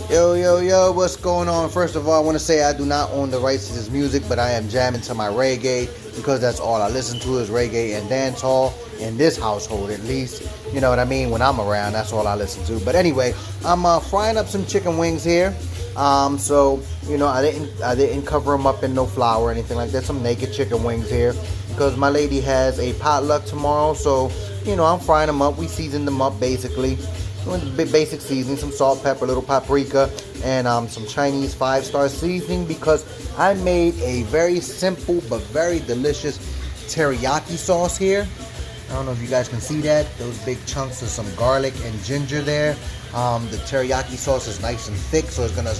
Yo, yo, yo, what's going on? First of all, I want to say I do not own the rights to this music, but I am jamming to my reggae because that's all I listen to is reggae and dancehall in this household, at least. You know what I mean? When I'm around, that's all I listen to. But anyway, I'm frying up some chicken wings here. So you know, I didn't cover them up in no flour or anything like that. Some naked chicken wings here because my lady has a potluck tomorrow. So you know, I'm frying them up. We seasoned them up basically. Basic seasoning, some salt, pepper, little paprika, and some Chinese 5-star seasoning because I made a very simple but very delicious teriyaki sauce here. I don't know if you guys can see that. Those big chunks of some garlic and ginger there. The teriyaki sauce is nice and thick, so it's gonna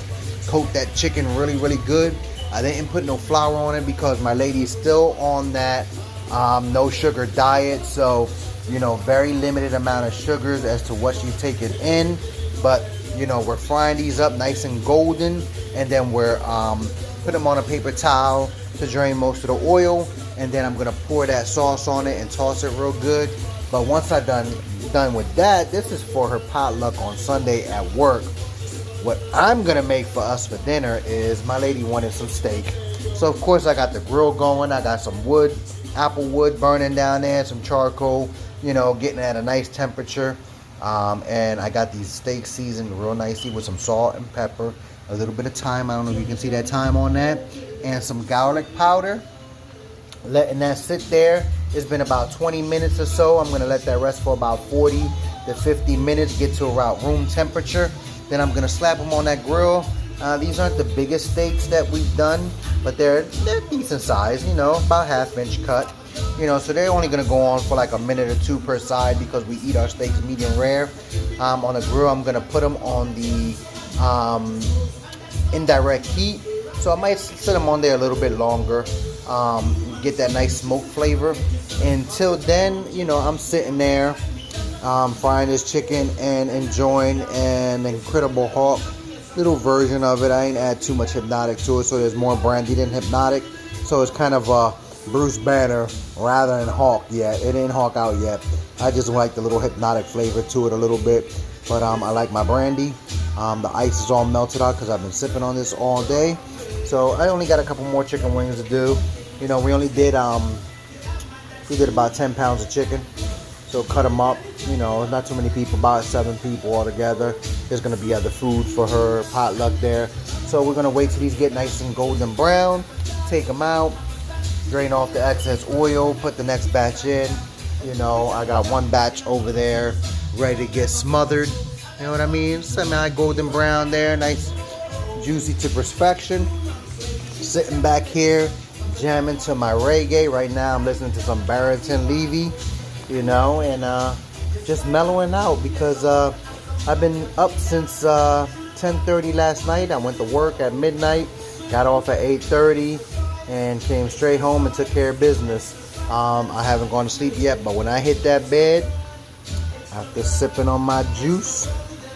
coat that chicken really, really good. I didn't put no flour on it because my lady is still on that no sugar diet, so you know, very limited amount of sugars as to what you take it in. But you know, we're frying these up nice and golden, and then we're put them on a paper towel to drain most of the oil, and then I'm gonna pour that sauce on it and toss it real good. But once I'm done with that, this is for her potluck on Sunday at work. What I'm gonna make for us for dinner is my lady wanted some steak, so of course I got the grill going. I got some wood, apple wood burning down there, some charcoal, you know, getting at a nice temperature. And I got these steaks seasoned real nicely with some salt and pepper, a little bit of thyme. I don't know if you can see that thyme on that, and some garlic powder. Letting that sit there. It's been about 20 minutes or so. I'm gonna let that rest for about 40 to 50 minutes, get to around room temperature. Then I'm gonna slap them on that grill. These aren't the biggest steaks that we've done, but they're decent size, you know, about ½ inch cut. You know, so they're only gonna go on for like a minute or two per side because we eat our steaks medium rare. On the grill, I'm gonna put them on the indirect heat, so I might sit them on there a little bit longer, get that nice smoke flavor. Until then, you know, I'm sitting there frying this chicken and enjoying an Incredible Hulk little version of it. I ain't add too much Hypnotic to it, so there's more brandy than Hypnotic, so it's kind of a Bruce Banner rather than Hulk yet. It ain't Hulk out yet. I just like the little Hypnotic flavor to it a little bit, but I like my brandy. The ice is all melted out because I've been sipping on this all day. So I only got a couple more chicken wings to do. You know, we only did about 10 pounds of chicken, so cut them up. You know, not too many people, about 7 people altogether. There's gonna be other food for her potluck there, so we're gonna wait till these get nice and golden brown, take them out, drain off the excess oil, put the next batch in. You know, I got one batch over there ready to get smothered. You know what I mean? Semi golden brown there, nice juicy to perfection. Sitting back here jamming to my reggae. Right now I'm listening to some Barrington Levy, you know, and just mellowing out because I've been up since 10:30 last night. I went to work at midnight, got off at 8:30, and came straight home and took care of business. I haven't gone to sleep yet, but when I hit that bed, after sipping on my juice,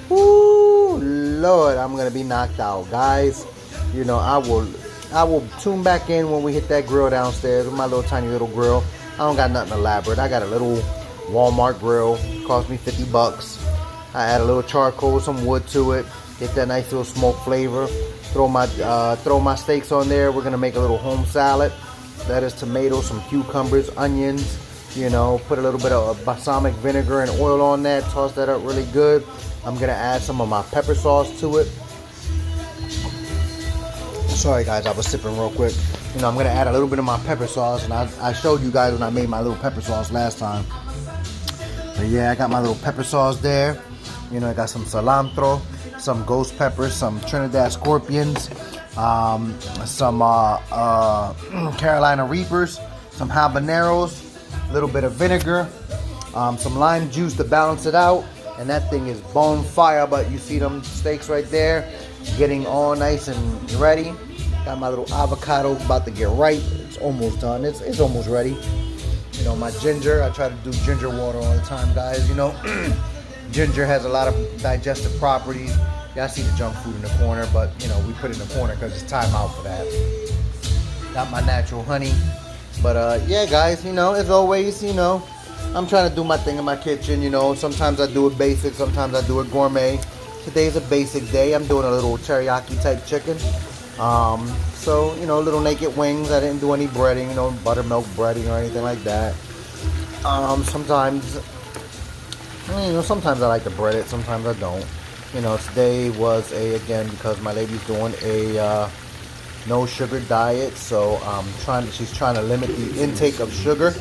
whoo, Lord, I'm gonna be knocked out, guys. You know, I will tune back in when we hit that grill downstairs with my little tiny little grill. I don't got nothing elaborate. I got a little Walmart grill, cost me 50 bucks. I add a little charcoal, some wood to it, get that nice little smoke flavor. Throw my steaks on there. We're gonna make a little home salad. Lettuce, tomatoes, some cucumbers, onions. You know, put a little bit of balsamic vinegar and oil on that. Toss that up really good. I'm gonna add some of my pepper sauce to it. Sorry guys, I was sipping real quick. You know, I'm gonna add a little bit of my pepper sauce, and I showed you guys when I made my little pepper sauce last time. But yeah, I got my little pepper sauce there. You know, I got some cilantro, some ghost peppers, some Trinidad scorpions, some Carolina Reapers, some habaneros, a little bit of vinegar, some lime juice to balance it out, and that thing is bone fire. But you see them steaks right there getting all nice and ready. Got my little avocado about to get right. It's almost done. It's almost ready. You know, my ginger, I try to do ginger water all the time, guys. You know, ginger has a lot of digestive properties. Y'all see the junk food in the corner, but you know, we put it in the corner because it's time out for that. Got my natural honey. But yeah, guys, you know, as always, you know, I'm trying to do my thing in my kitchen. You know, sometimes I do it basic, sometimes I do it gourmet. today's a basic day. I'm doing a little teriyaki type chicken. So, you know, little naked wings. I didn't do any breading, you know, buttermilk breading or anything like that. Sometimes, you know, sometimes I like to bread it, sometimes I don't. You know, today was again, because my lady's doing a no sugar diet, so she's trying to limit the intake of sugar.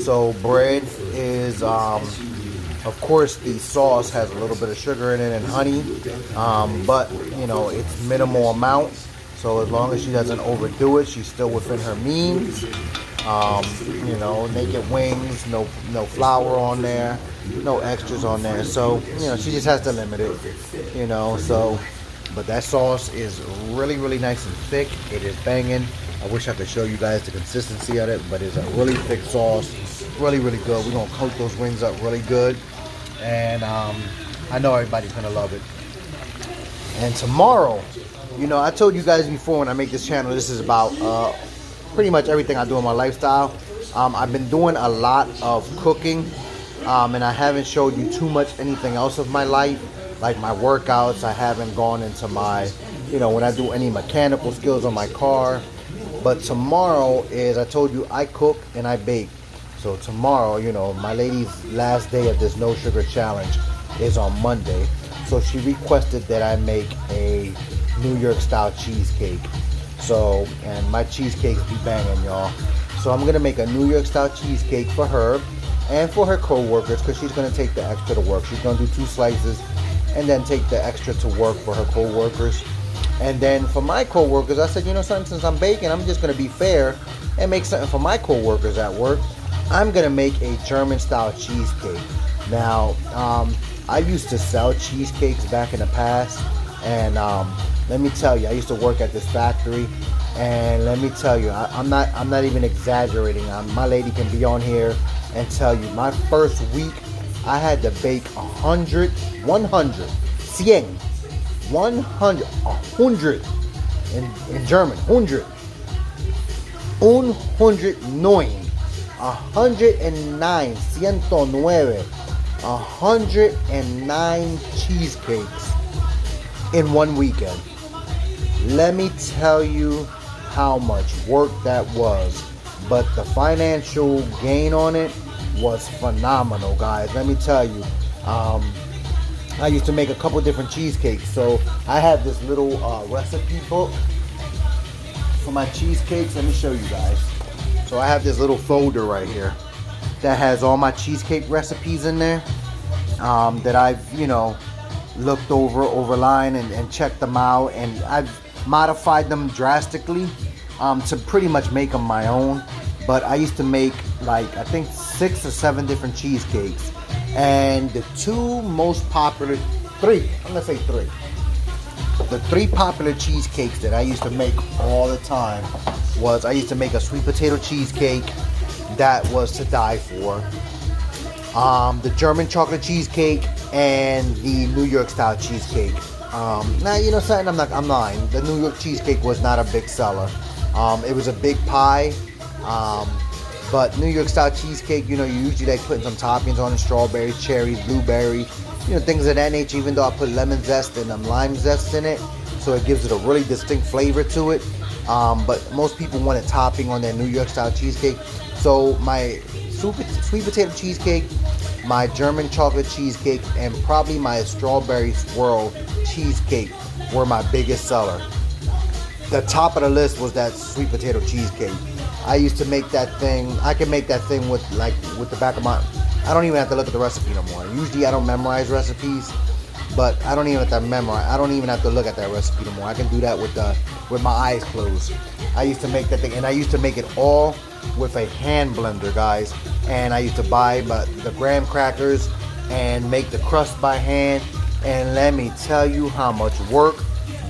So bread is, of course, the sauce has a little bit of sugar in it and honey, but you know, it's minimal amount. So as long as she doesn't overdo it, she's still within her means. You know, naked wings, no flour on there, no extras on there. So, you know, she just has to limit it, you know. So, but that sauce is really, really nice and thick. It is banging. I wish I could show you guys the consistency of it, but it's a really thick sauce. Really, really good. We're going to coat those wings up really good. And I know everybody's going to love it. And tomorrow, you know, I told you guys before when I make this channel, this is about pretty much everything I do in my lifestyle. I've been doing a lot of cooking, and I haven't showed you too much anything else of my life, like my workouts. I haven't gone into my, you know, when I do any mechanical skills on my car. But tomorrow is, I told you, I cook and I bake. So tomorrow, you know, my lady's last day of this no sugar challenge is on Monday. So she requested that I make a New York style cheesecake. So, and my cheesecakes be banging, y'all. So I'm gonna make a New York style cheesecake for her and for her co-workers, because she's gonna take the extra to work. She's gonna do 2 slices and then take the extra to work for her co-workers. And then for my co-workers, I said, you know something, since I'm baking, I'm just gonna be fair and make something for my co-workers at work. I'm gonna make a German style cheesecake. Now, I used to sell cheesecakes back in the past, and let me tell you, I used to work at this factory, and let me tell you, I'm not even exaggerating. My lady can be on here and tell you, my first week, I had to bake 100 in German, 100, 109, 109 cheesecakes in one weekend. Let me tell you how much work that was, but the financial gain on it was phenomenal, guys. Let me tell you, I used to make a couple different cheesecakes. So I have this little recipe book for my cheesecakes. Let me show you guys. So I have this little folder right here that has all my cheesecake recipes in there, that I've, you know, looked over line and checked them out, and I've modified them drastically to pretty much make them my own. But I used to make, like, I think 6 or 7 different cheesecakes, and the 2 most popular, 3, I'm gonna say 3, the 3 popular cheesecakes that I used to make all the time was, I used to make a sweet potato cheesecake that was to die for, the German chocolate cheesecake, and the New York style cheesecake. Now, you know something, I'm lying. The New York cheesecake was not a big seller. It was a big pie, but New York style cheesecake, you know, you usually like putting some toppings on it, strawberries, cherries, blueberries, you know, things of that nature, even though I put lemon zest and lime zest in it, so it gives it a really distinct flavor to it. But most people want a topping on their New York style cheesecake. So my sweet potato cheesecake, my German chocolate cheesecake, and probably my strawberry swirl cheesecake were my biggest seller. The top of the list was that sweet potato cheesecake. I used to make that thing. I can make that thing with the back of my, I don't even have to look at the recipe no more. Usually I don't memorize recipes, but I don't even have to memorize. I don't even have to look at that recipe no more. I can do that with my eyes closed. I used to make that thing, and I used to make it all with a hand blender, guys. And I used to buy the graham crackers and make the crust by hand. And let me tell you how much work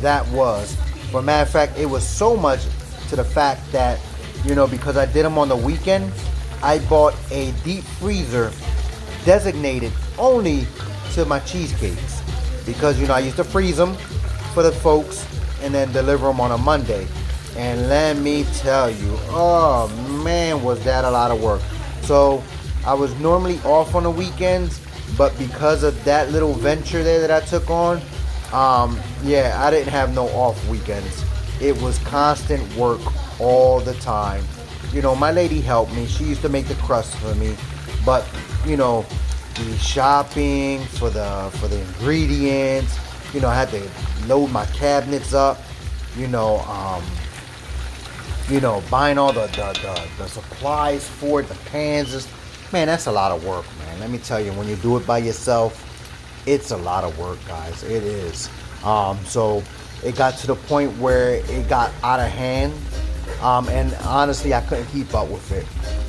that was. For a matter of fact, it was so much to the fact that, you know, because I did them on the weekend, I bought a deep freezer designated only to my cheesecakes, because, you know, I used to freeze them for the folks and then deliver them on a Monday. And let me tell you, oh man, was that a lot of work. So I was normally off on the weekends, but because of that little venture there that I took on, Yeah, I didn't have no off weekends. It was constant work all the time. My lady helped me. She used to make the crust for me, but you know, the shopping for the ingredients. I had to load my cabinets up. You know, um, buying all the supplies for it, the pans. Man, that's a lot of work, man. Let me tell you, when you do it by yourself, it's a lot of work, guys. It is. So it got to the point where it got out of hand, and honestly, I couldn't keep up with it.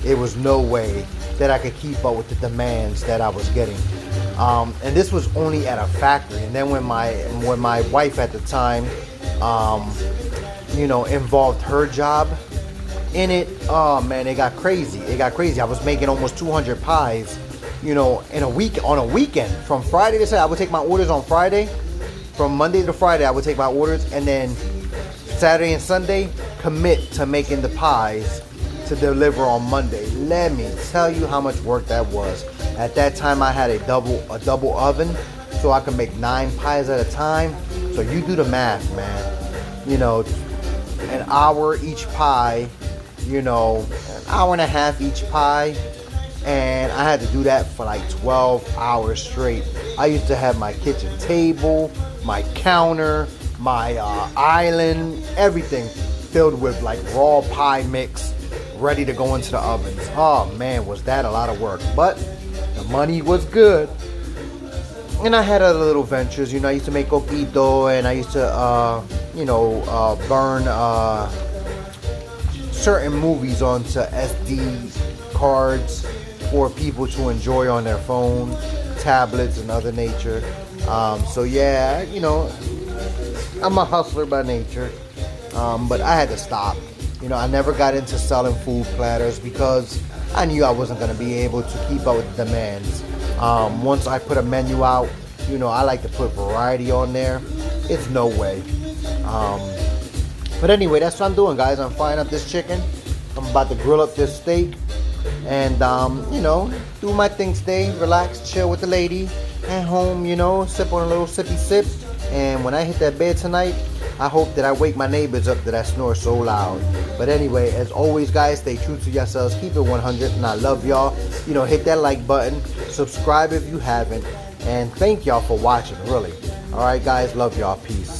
It was no way that I could keep up with the demands that I was getting. And this was only at a factory. And then when my wife at the time, involved her job in it, oh man, it got crazy. It got crazy. I was making almost 200 pies, in a week, on a weekend. From Friday to Saturday, I would take my orders on Friday. From Monday to Friday, I would take my orders, and then Saturday and Sunday, commit to making the pies to deliver on Monday. Let me tell you how much work that was. At that time, I had a double oven, so I could make 9 pies at a time. So you do the math, man. An hour each pie, an hour and a half each pie, and I had to do that for like 12 hours straight. I used to have my kitchen table, my counter, my island, everything filled with like raw pie mix, ready to go into the ovens. Oh man, was that a lot of work, but the money was good. And I had other little ventures. I used to make coquito, and I used to burn certain movies onto SD cards for people to enjoy on their phone, tablets, and other nature. So yeah, I'm a hustler by nature, but I had to stop. I never got into selling food platters because I knew I wasn't going to be able to keep up with the demands. Once I put a menu out, I like to put variety on there. It's no way. But anyway, that's what I'm doing, guys. I'm frying up this chicken. I'm about to grill up this steak. And, do my thing today. Relax, chill with the lady. At home, sip on a little sippy sip. And when I hit that bed tonight, I hope that I wake my neighbors up that I snore so loud. But anyway, as always, guys, stay true to yourselves. Keep it 100. And I love y'all. Hit that like button. Subscribe if you haven't. And thank y'all for watching, really. All right, guys. Love y'all. Peace.